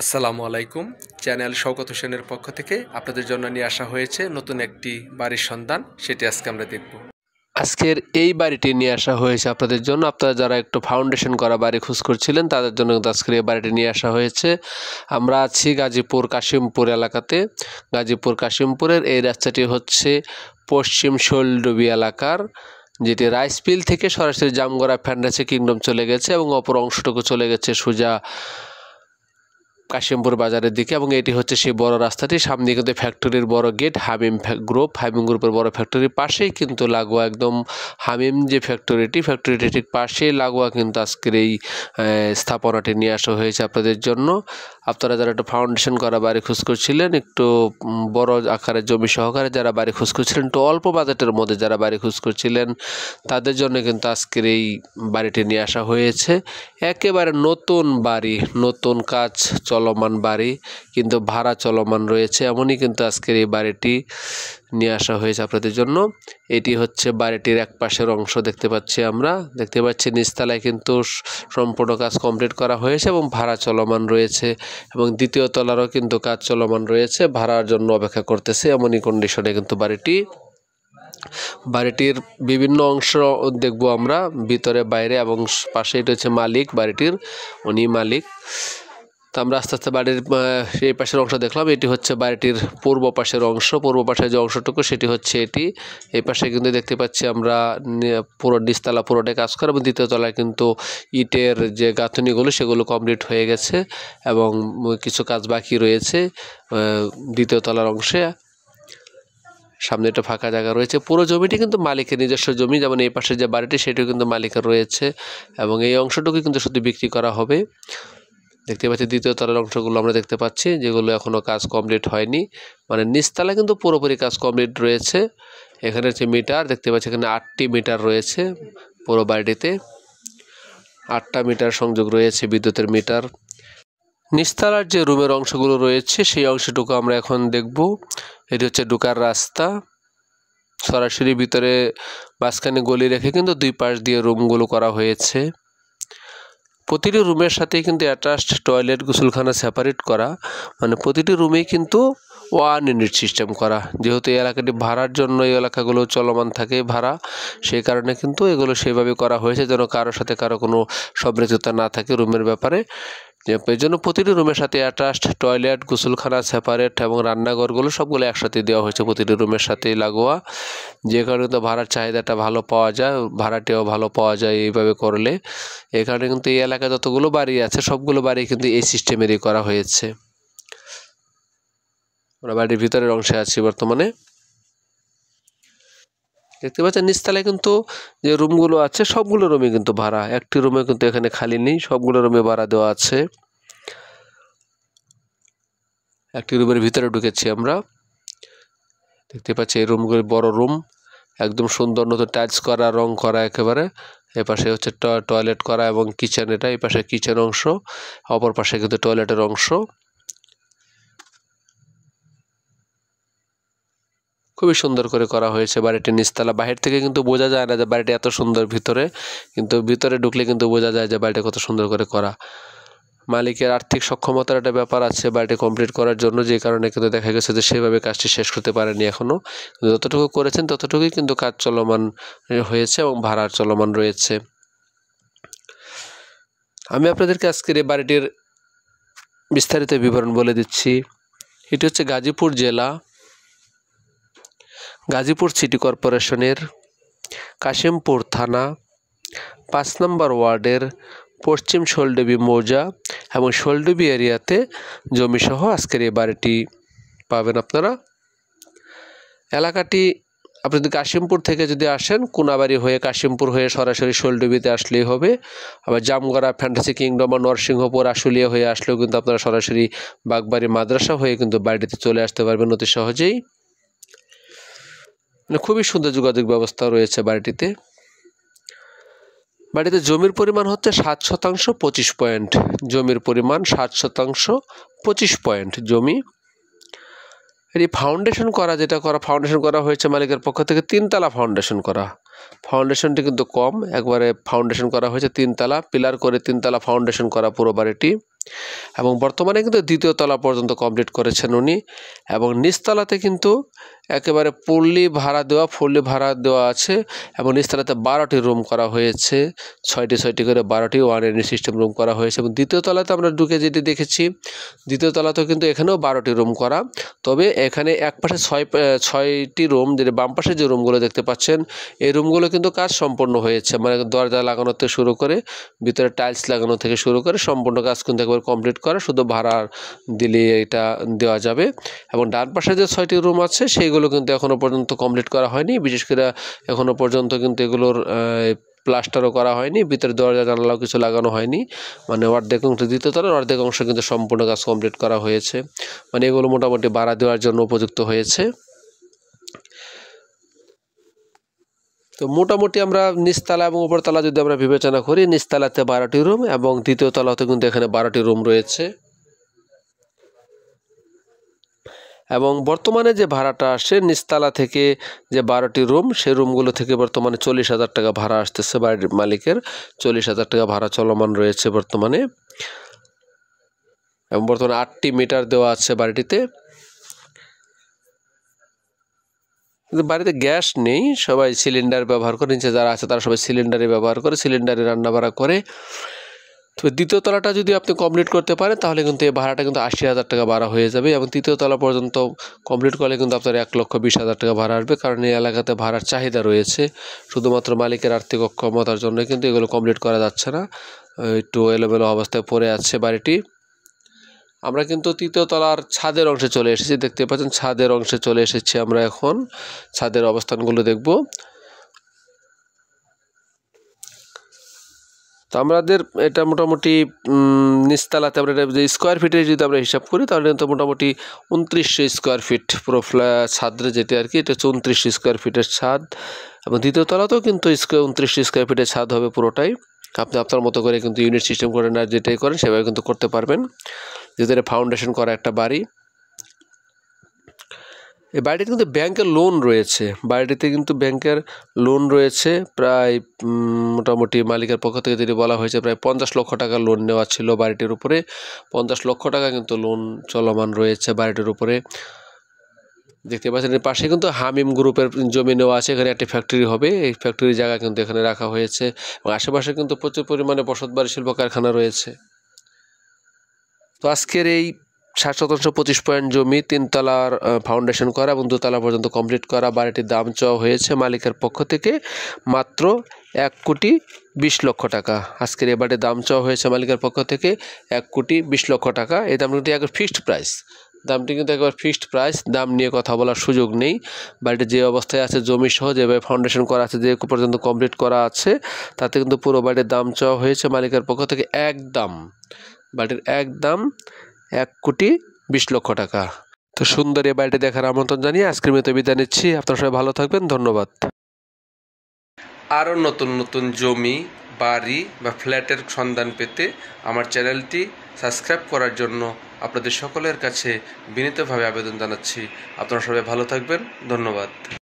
আসসালামু আলাইকুম। চ্যানেল শওকত হোসেনের পক্ষ থেকে আপনাদের জন্য নিয়ে আসা হয়েছে নতুন একটি বাড়ির সন্ধান, সেটি আজকে আমরা দেখব। আজকের এই বাড়িটি নিয়ে আসা হয়েছে আপনাদের জন্য। আপনারা যারা একটু ফাউন্ডেশন করা বাড়ি খোঁজ করছিলেন তাদের জন্য আজকের এই বাড়িটি নিয়ে আসা হয়েছে। আমরা আছি গাজীপুর কাশিমপুর এলাকাতে। গাজীপুর কাশিমপুরের এই রাস্তাটি হচ্ছে পশ্চিম শোলডুবি এলাকার, যেটি রাইস মিল থেকে সরাসরি জামগড়া ফ্যান্টাসি কিংডম চলে গেছে এবং অপর অংশটুকু চলে গেছে সোজা কাশিমপুর বাজারের দিকে। এবং এটি হচ্ছে সেই বড় রাস্তাটি। সামনে কিন্তু ফ্যাক্টরির বড় গেট, হামিম গ্রুপের বড় ফ্যাক্টরির পাশেই কিন্তু লাগোয়া, একদম হামিম যে ফ্যাক্টরিটি ঠিক পাশেই লাগোয়া কিন্তু আজকের এই স্থাপনাটি নিয়ে আসা হয়েছে আপনাদের জন্য। আপনারা যারা একটু ফাউন্ডেশন করা বাড়ি খোঁজ করছিলেন, একটু বড় আকারের জমি সহকারে যারা বাড়ি খোঁজ করছিলেন, একটু অল্প বাজেটের মধ্যে যারা বাড়ি খোঁজ করছিলেন, তাদের জন্য কিন্তু আজকের এই বাড়িটি নিয়ে আসা হয়েছে। একেবারে নতুন বাড়ি, নতুন কাজ চলমান বাড়ি, কিন্তু ভাড়া চলমান রয়েছে, এমনই কিন্তু আজকের এই বাড়িটি নিয়ে আসা হয়েছে আপনাদের জন্য। এটি হচ্ছে বাড়িটির এক পাশের অংশ দেখতে পাচ্ছি আমরা। দেখতে পাচ্ছি নিচতলায় কিন্তু সম্পূর্ণ কাজ কমপ্লিট করা হয়েছে এবং ভাড়া চলমান রয়েছে, এবং দ্বিতীয় তলারও কিন্তু কাজ চলমান রয়েছে, ভাড়ার জন্য অপেক্ষা করতেছে, এমনই কন্ডিশনে কিন্তু বাড়িটির বিভিন্ন অংশ দেখব আমরা, ভিতরে বাইরে এবং পাশে। এটা হচ্ছে মালিক বাড়িটির, উনি মালিক। তো আমরা আস্তে আস্তে বাড়ির এই পাশের অংশ দেখলাম। এটি হচ্ছে বাড়িটির পূর্ব পাশের অংশ। পূর্ব পাশের যে অংশটুকু সেটি হচ্ছে এটি। এই পাশে কিন্তু দেখতে পাচ্ছি আমরা পুরো নিচতলা পুরোটাই কাজ করা, এবং দ্বিতীয় তলায় কিন্তু ইটের যে গাঁথনিগুলো সেগুলো কমপ্লিট হয়ে গেছে এবং কিছু কাজ বাকি রয়েছে দ্বিতীয় তলার অংশে। সামনে একটা ফাঁকা জায়গা রয়েছে। পুরো জমিটি কিন্তু মালিকের নিজস্ব জমি, যেমন এই পাশে যে বাড়িটি সেটিও কিন্তু মালিকের রয়েছে, এবং এই অংশটুকু কিন্তু শুধু বিক্রি করা হবে। দেখতে পাচ্ছি দ্বিতীয় তলার অংশগুলো আমরা দেখতে পাচ্ছি, যেগুলো এখনও কাজ কমপ্লিট হয়নি, মানে নিচতলা কিন্তু পুরোপুরি কাজ কমপ্লিট রয়েছে। এখানে হচ্ছে মিটার দেখতে পাচ্ছি, এখানে 8টি মিটার রয়েছে পুরো বাড়িটিতে। 8টা মিটার সংযোগ রয়েছে, বিদ্যুতের মিটার। নিচতলার যে রুমের অংশগুলো রয়েছে সেই অংশটুকু আমরা এখন দেখব। এটি হচ্ছে ঢোকার রাস্তা, সরাসরি ভিতরে মাঝখানে গলি রেখে কিন্তু দুই পাশ দিয়ে রুমগুলো করা হয়েছে। প্রতিটি রুমের সাথেই কিন্তু অ্যাটাচড টয়লেট, গোসলখানা সেপারেট করা, মানে প্রতিটি রুমেই কিন্তু 1 ইউনিট সিস্টেম করা। যেহেতু এই এলাকাটি ভাড়ার জন্য, এই এলাকাগুলো চলমান থাকে ভাড়া, সেই কারণে কিন্তু এগুলো সেভাবে করা হয়েছে যেন কারোর সাথে কারো কোনো সম্পৃক্ততা না থাকে রুমের ব্যাপারে। এই জন্য প্রতিটি রুমের সাথে অ্যাটাচড টয়লেট, গোসলখানা সেপারেট, এবং রান্নাঘরগুলো সবগুলো একসাথে দেওয়া হয়েছে প্রতিটি রুমের সাথেই লাগোয়া। যে কারণে তো ভাড়ার চাহিদাটা ভালো পাওয়া যায়, ভাড়াটিও ভালো পাওয়া যায় এইভাবে করলে। এই কারণে কিন্তু এই এলাকায় যতগুলো বাড়ি আছে সবগুলো বাড়ি কিন্তু এই সিস্টেমেরই করা হয়েছে। আমরা বাড়ির ভিতরের অংশে আছি বর্তমানে। দেখতে পাচ্ছেন নিচতলায় কিন্তু যে রুমগুলো আছে সবগুলো রুমই কিন্তু ভাড়া, একটি রুমে কিন্তু এখানে খালি নেই, সবগুলো রুমে ভাড়া দেওয়া আছে। একটি রুমের ভিতরে ঢুকেছি আমরা। দেখতে পাচ্ছি এই রুমগুলো বড় রুম, একদম সুন্দর নতুন টাইলস করা, রং করা একেবারে। এ পাশে হচ্ছে টয়লেট করা এবং কিচেন, এটা এই পাশে কিচেন অংশ, অপর পাশে কিন্তু টয়লেটের অংশ। খুবই সুন্দর করে করা হয়েছে বাড়িটি নিচতলা। বাহির থেকে কিন্তু বোঝা যায় না যে বাড়িটি এত সুন্দর ভিতরে, কিন্তু ভিতরে ঢুকলে কিন্তু বোঝা যায় যে বাড়িটা কত সুন্দর করে করা। মালিকের আর্থিক সক্ষমতার একটা ব্যাপার আছে বাড়িটি কমপ্লিট করার জন্য, যে কারণে কিন্তু দেখা গেছে যে সেভাবে কাজটি শেষ করতে পারেনি এখনও। যতটুকু করেছেন ততটুকুই কিন্তু কাজ চলমান হয়েছে এবং ভাড়ার চলমান রয়েছে। আমি আপনাদেরকে আজকের এই বাড়িটির বিস্তারিত বিবরণ বলে দিচ্ছি। এটি হচ্ছে গাজীপুর জেলা, গাজীপুর সিটি কর্পোরেশনের কাশিমপুর থানা 5 নম্বর ওয়ার্ডের পশ্চিম শোলডুবি মৌজা এবং শোলডুবি এরিয়াতে জমিসহ আজকের এই বাড়িটি পাবেন আপনারা। এলাকাটি আপনি যদি কাশিমপুর থেকে যদি আসেন, কোনাবাড়ি হয়ে কাশিমপুর হয়ে সরাসরি শোলডুবিতে আসলেই হবে। আবার জামগড়া ফ্যান্টাসি কিংডম বা নরসিংহপুর আশুলিয়া হয়ে আসলেও কিন্তু আপনারা সরাসরি বাগবাড়ি মাদ্রাসা হয়ে কিন্তু বাড়িটিতে চলে আসতে পারবেন অতি সহজেই। খুবই সুন্দর যোগাযোগ ব্যবস্থা রয়েছে বাড়িটিতে। বাড়িতে জমির পরিমাণ হচ্ছে 7 শতাংশ 25 পয়েন্ট। জমির পরিমাণ 7 শতাংশ 25 পয়েন্ট জমি। এই ফাউন্ডেশন করা হয়েছে মালিকের পক্ষ থেকে 3 তলা ফাউন্ডেশন করা। ফাউন্ডেশনটি কিন্তু কম, একবারে ফাউন্ডেশন করা হয়েছে 3 তলা, পিলার করে 3 তলা ফাউন্ডেশন করা পুরো বাড়িটি। এবং বর্তমানে কিন্তু দ্বিতীয় তলা পর্যন্ত কমপ্লিট করেছেন উনি। এবং নিচতলাতে কিন্তু একেবারে ফুললি ভাড়া দেওয়া আছে এবং নিচতলাতে 12টি রুম করা হয়েছে, 6টি করে 12টি ওয়ান এন্ড সিস্টেম রুম করা হয়েছে। এবং দ্বিতীয় তলাতে আমরা ঢুকে যেটি দেখেছি, দ্বিতীয় তলাতেও কিন্তু এখানেও 12টি রুম করা, তবে এখানে এক পাশে 6টি রুম, যেটা বাম পাশে যে রুমগুলো দেখতে পাচ্ছেন এই রুমগুলো কিন্তু কাজ সম্পূর্ণ হয়েছে, মানে দরজা লাগানো থেকে শুরু করে ভিতরে টাইলস লাগানো থেকে শুরু করে সম্পূর্ণ কাজ কিন্তু একবার কমপ্লিট করা, শুধু ভাড়া দিলে এটা দেওয়া যাবে। এবং ডান পাশে যে 6টি রুম আছে সেইগুলো কিন্তু এখনও পর্যন্ত কমপ্লিট করা হয়নি, বিশেষ করে এখনও পর্যন্ত কিন্তু এগুলোর প্লাস্টারও করা হয়নি, ভিতরে দরজা জানালাও কিছু লাগানো হয়নি, মানে অর্ধেক অংশ দ্বিতীয় তলার অর্ধেক অংশ কিন্তু সম্পূর্ণ কাজ কমপ্লিট করা হয়েছে, মানে এগুলো মোটামুটি ভাড়া দেওয়ার জন্য উপযুক্ত হয়েছে। তো মোটামুটি আমরা নিচতলা এবং উপরতলা যদি আমরা বিবেচনা করি, নিচতলাতে 12টি রুম এবং দ্বিতীয় তলাতে কিন্তু এখানে 12টি রুম রয়েছে। এবং বর্তমানে যে ভাড়াটা আসে নিচতলা থেকে যে 12টি রুম, সেই রুমগুলো থেকে বর্তমানে 40,000 টাকা ভাড়া আসতেছে, বাড়ির মালিকের 40,000 টাকা ভাড়া চলমান রয়েছে বর্তমানে। এবং বর্তমানে 8টি মিটার দেওয়া আছে বাড়িটিতে। কিন্তু বাড়িতে গ্যাস নেই, সবাই সিলিন্ডার ব্যবহার করে, নিচে যারা আছে তারা সবাই সিলিন্ডারে ব্যবহার করে, সিলিন্ডারে রান্নাবাড়া করে। তো দ্বিতীয় তলাটা যদি আপনি কমপ্লিট করতে পারেন তাহলে কিন্তু এই ভাড়াটা কিন্তু 80,000 টাকা ভাড়া হয়ে যাবে। এবং তৃতীয় তলা পর্যন্ত কমপ্লিট করলে কিন্তু আপনার 1,20,000 টাকা ভাড়া আসবে, কারণ এই এলাকাতে ভাড়ার চাহিদা রয়েছে, শুধুমাত্র মালিকের আর্থিক অক্ষমতার জন্য কিন্তু এগুলো কমপ্লিট করা যাচ্ছে না, একটু এলোমেলো অবস্থায় পড়ে আছে বাড়িটি। আমরা কিন্তু তৃতীয় তলার ছাদের অংশে চলে এসেছি, দেখতে পাচ্ছেন ছাদের অংশে চলে এসেছি আমরা, এখন ছাদের অবস্থানগুলো দেখব। তো আমাদের এটা মোটামুটি নিচতলাতে আমরা যে স্কোয়ার ফিটে যদি আমরা হিসাব করি তাহলে কিন্তু মোটামুটি 2900 স্কোয়ার ফিট পুরো ছাদরে যেতে আর কি, এটা হচ্ছে 2900 স্কোয়ার ফিটের ছাদ। এবং দ্বিতীয় তলাতেও কিন্তু 2900 স্কোয়ার ফিটের ছাদ হবে পুরোটাই। আপনি আপনার মতো করে কিন্তু ইউনিট সিস্টেম করে না যেটাই করেন সেভাবে কিন্তু করতে পারবেন, যেহেতু এটা ফাউন্ডেশন করা একটা বাড়ি। এই বাড়িটিতে কিন্তু ব্যাংকের লোন রয়েছে, বাড়িটিতে কিন্তু ব্যাংকের লোন রয়েছে প্রায় মোটামুটি মালিকের পক্ষ থেকে যদি বলা হয়েছে প্রায় 50 লক্ষ টাকা লোন নেওয়া ছিল বাড়িটির উপরে, 50 লক্ষ টাকা কিন্তু লোন চলমান রয়েছে বাড়িটির উপরে। দেখতে পাচ্ছেন এর পাশে কিন্তু হামিম গ্রুপের জমি নেওয়া আছে, এখানে একটি ফ্যাক্টরি হবে, এই ফ্যাক্টরির জায়গা কিন্তু এখানে রাখা হয়েছে। এবং আশেপাশে কিন্তু প্রচুর পরিমাণে বসতবাড়ি শিল্প কারখানা রয়েছে। তো আজকের এই 60% 25 পয়েন্ট জমি 3 তলার ফাউন্ডেশন করা এবং 2 তলা পর্যন্ত কমপ্লিট করা বাড়িটির দাম চাওয়া হয়েছে মালিকের পক্ষ থেকে মাত্র 1,20,00,000 টাকা। আজকের এই বাড়িটির দাম চাওয়া হয়েছে মালিকের পক্ষ থেকে 1,20,00,000 টাকা। এই দামটি কিন্তু একবার ফিক্সড প্রাইস, দামটি কিন্তু একবার ফিক্সড প্রাইস, দাম নিয়ে কথা বলার সুযোগ নেই। বাড়িটি যে অবস্থায় আছে জমি সহ যেভাবে ফাউন্ডেশন করা আছে, যে পর্যন্ত কমপ্লিট করা আছে, তাতে কিন্তু পুরো বাড়ির দাম চাওয়া হয়েছে মালিকের পক্ষ থেকে একদম, বাড়ির একদম 1,20,00,000 টাকা। তো সুন্দর এই বাড়িটি দেখার আমন্ত্রণ জানিয়ে আজকের মতো বিদায় নিচ্ছি। আপনারা সবাই ভালো থাকবেন, ধন্যবাদ। আরও নতুন নতুন জমি, বাড়ি বা ফ্ল্যাটের সন্ধান পেতে আমার চ্যানেলটি সাবস্ক্রাইব করার জন্য আপনাদের সকলের কাছে বিনীতভাবে আবেদন জানাচ্ছি। আপনারা সবাই ভালো থাকবেন, ধন্যবাদ।